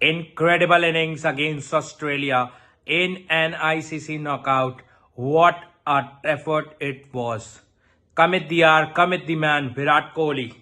Incredible innings against Australia in an ICC knockout. What a effort it was. Commit the hour, commit the man, Virat Kohli.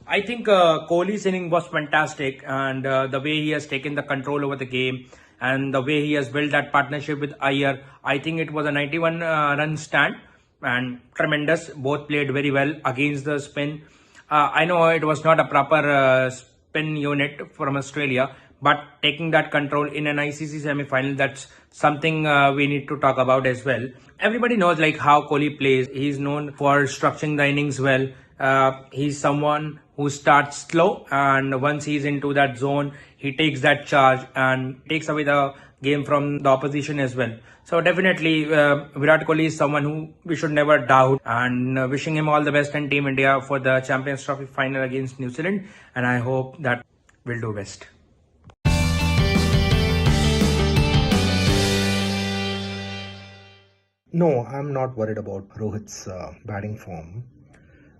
I think Kohli's inning was fantastic, and the way he has taken the control over the game and the way he has built that partnership with Iyer, I think it was a 91 run stand and tremendous. Both played very well against the spin. I know it was not a proper spin unit from Australia, but taking that control in an ICC semi-final, that's something we need to talk about as well. Everybody knows like how Kohli plays. He's known for structuring the innings well. He's someone who starts slow, and once he's into that zone, he takes that charge and takes away the game from the opposition as well. So definitely Virat Kohli is someone who we should never doubt, and wishing him all the best and Team India for the Champions Trophy final against New Zealand, and I hope that we'll do best. No, I'm not worried about Rohit's batting form.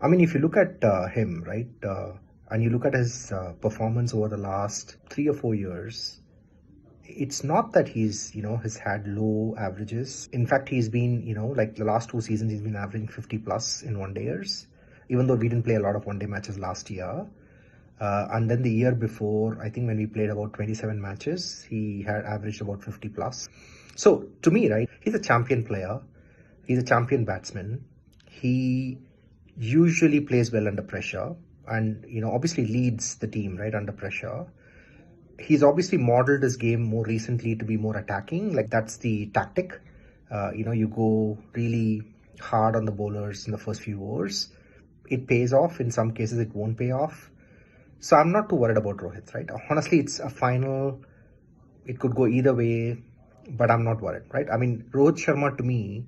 I mean, if you look at him, right, and you look at his performance over the last 3 or 4 years, it's not that has had low averages. In fact, he's been, like the last 2 seasons, he's been averaging 50 plus in one dayers, even though we didn't play a lot of one day matches last year. And then the year before, I think when we played about 27 matches, he had averaged about 50 plus. So to me, right, he's a champion player. He's a champion batsman. He usually plays well under pressure and, obviously leads the team, right, under pressure. He's obviously modeled his game more recently to be more attacking. Like that's the tactic. You go really hard on the bowlers in the first few overs. It pays off. In some cases, it won't pay off. So I'm not too worried about Rohit, right? Honestly, it's a final. It could go either way, but I'm not worried, right? I mean, Rohit Sharma to me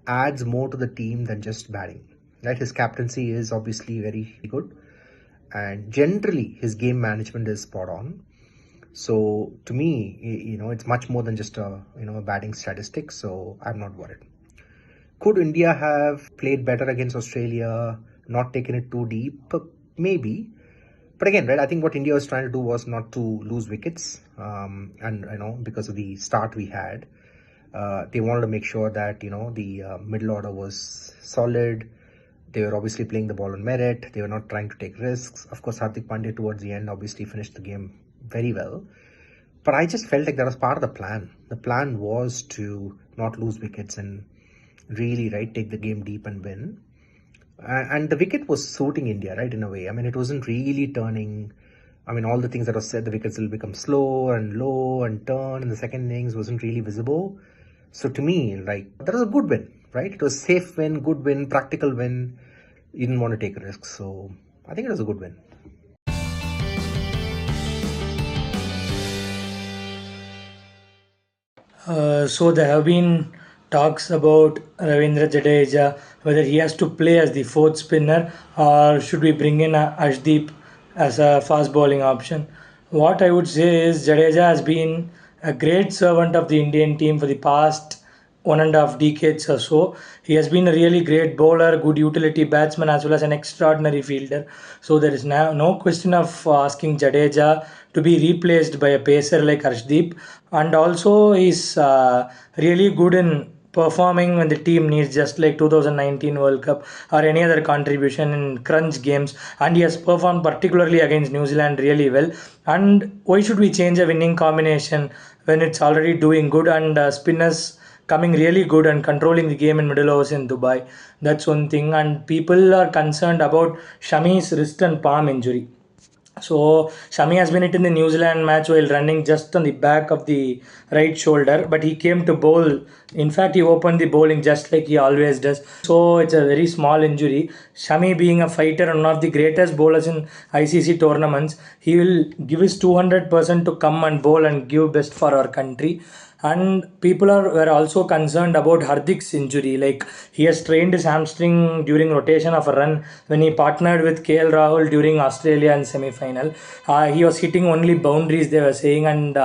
adds more to the team than just batting, right? His captaincy is obviously very good, and generally his game management is spot on. So to me, it's much more than just a batting statistic. So I'm not worried. Could India have played better against Australia, not taken it too deep? Maybe. But again, right, I think what India was trying to do was not to lose wickets. And, because of the start we had, they wanted to make sure that, the middle order was solid. They were obviously playing the ball on merit. They were not trying to take risks. Of course, Hardik Pandya towards the end obviously finished the game very well. But I just felt like that was part of the plan. The plan was to not lose wickets and really, right, take the game deep and win. And the wicket was suiting India, right, in a way. I mean, it wasn't really turning. I mean, all the things that were said, the wickets will become slow and low and turn in the second innings wasn't really visible. So to me, like, that was a good win, right? It was safe win, good win, practical win. You didn't want to take risks. So I think it was a good win. So there have been talks about Ravindra Jadeja, whether he has to play as the fourth spinner or should we bring in Ashdeep as a fast bowling option. What I would say is Jadeja has been a great servant of the Indian team for the past 1.5 decades or so. He has been a really great bowler, good utility batsman, as well as an extraordinary fielder. So there is now no question of asking Jadeja to be replaced by a pacer like Arshdeep. And also he's really good in performing when the team needs, just like 2019 World Cup or any other contribution in crunch games, and he has performed particularly against New Zealand really well. And why should we change a winning combination when it's already doing good and spinners coming really good and controlling the game in middle overs in Dubai? That's one thing. And people are concerned about Shami's wrist and palm injury. So Shami has been hit in the New Zealand match while running just on the back of the right shoulder, but he came to bowl. In fact, he opened the bowling just like he always does. So it's a very small injury. Shami, being a fighter and one of the greatest bowlers in ICC tournaments, he will give his 200% to come and bowl and give best for our country. And people were also concerned about Hardik's injury. Like, he has strained his hamstring during rotation of a run when he partnered with KL Rahul during Australia in semi-final. He was hitting only boundaries, they were saying, and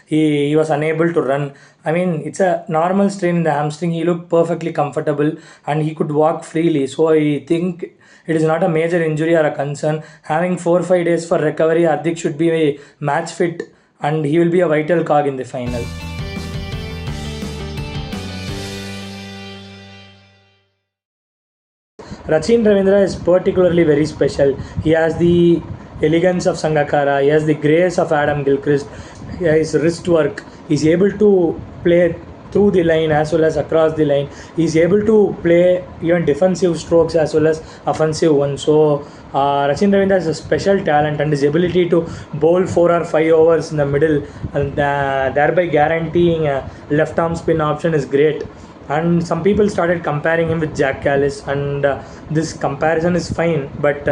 he was unable to run. I mean, it's a normal strain in the hamstring. He looked perfectly comfortable and he could walk freely. So I think it is not a major injury or a concern. Having 4 or 5 days for recovery, Hardik should be match fit and he will be a vital cog in the final. Rachin Ravindra is particularly very special. He has the elegance of Sangakkara, he has the grace of Adam Gilchrist, his wrist work. He's able to play through the line as well as across the line. He's able to play even defensive strokes as well as offensive ones. So Rachin Ravindra is a special talent, and his ability to bowl 4 or 5 overs in the middle and thereby guaranteeing a left arm spin option is great. And some people started comparing him with Jack Callis, and this comparison is fine, but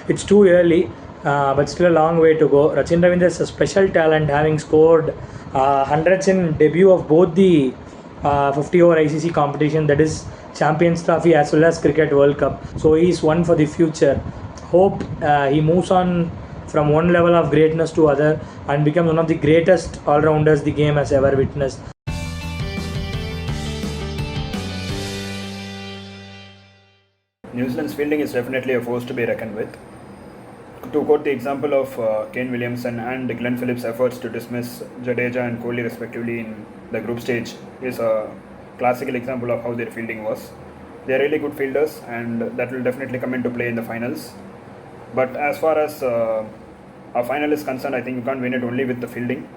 it's too early. But still a long way to go. Rachin Ravindra is a special talent, having scored hundreds in debut of both the 50-over ICC competition, that is Champions Trophy as well as Cricket World Cup. So he is one for the future. Hope he moves on from one level of greatness to other and becomes one of the greatest all-rounders the game has ever witnessed. New Zealand's fielding is definitely a force to be reckoned with. To quote the example of Kane Williamson and Glenn Phillips' efforts to dismiss Jadeja and Kohli respectively in the group stage is a classical example of how their fielding was. They are really good fielders, and that will definitely come into play in the finals. But as far as a final is concerned, I think you can't win it only with the fielding.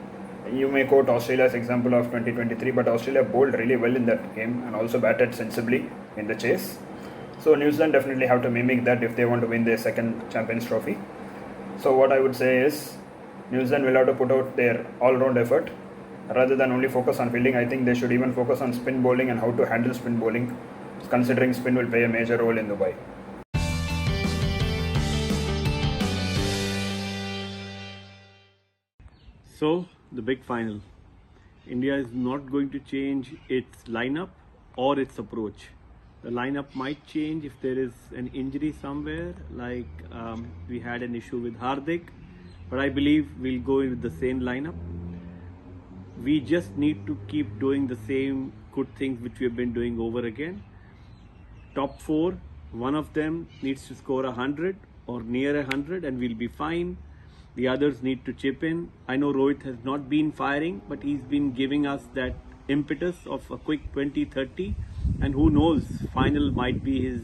You may quote Australia's example of 2023, but Australia bowled really well in that game and also batted sensibly in the chase. So New Zealand definitely have to mimic that if they want to win their second Champions Trophy. So what I would say is, New Zealand will have to put out their all-round effort rather than only focus on fielding. I think they should even focus on spin bowling and how to handle spin bowling, considering spin will play a major role in Dubai. So, the big final. India is not going to change its lineup or its approach. The lineup might change if there is an injury somewhere, like we had an issue with Hardik, but I believe we'll go with the same lineup. We just need to keep doing the same good things which we have been doing over again. Top 4, one of them needs to score 100 or near 100 and we'll be fine. The others need to chip in. I know Rohit has not been firing, but he's been giving us that impetus of a quick 20-30, and who knows, final might be his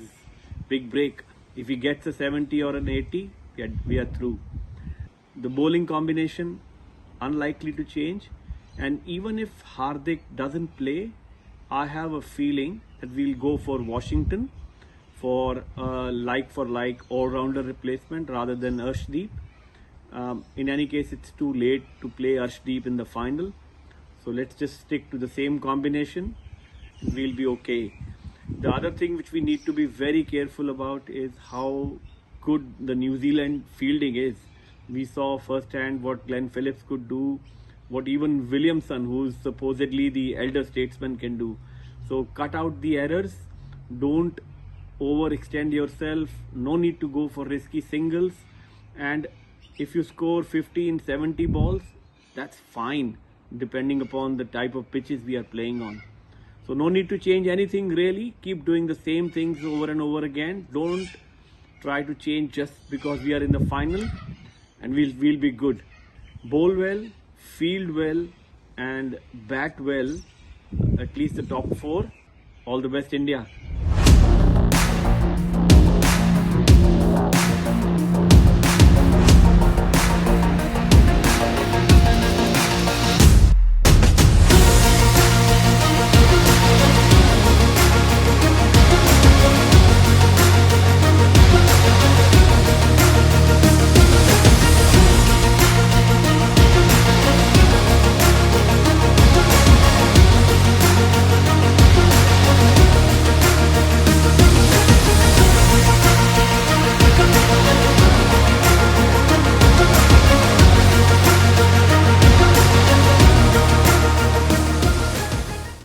big break. If he gets a 70 or an 80, we are through. The bowling combination, unlikely to change, and even if Hardik doesn't play, I have a feeling that we'll go for Washington for a like-for-like all-rounder replacement rather than Arshdeep. In any case, it's too late to play Arshdeep in the final. So let's just stick to the same combination. We'll be okay. The other thing which we need to be very careful about is how good the New Zealand fielding is. We saw firsthand what Glenn Phillips could do, what even Williamson, who's supposedly the elder statesman, can do. So cut out the errors. Don't overextend yourself. No need to go for risky singles. And if you score 50 in 70 balls, that's fine, depending upon the type of pitches we are playing on. So no need to change anything really. Keep doing the same things over and over again. Don't try to change just because we are in the final, and we'll be good. Bowl well, field well, and bat well, at least the top 4. All the best, India.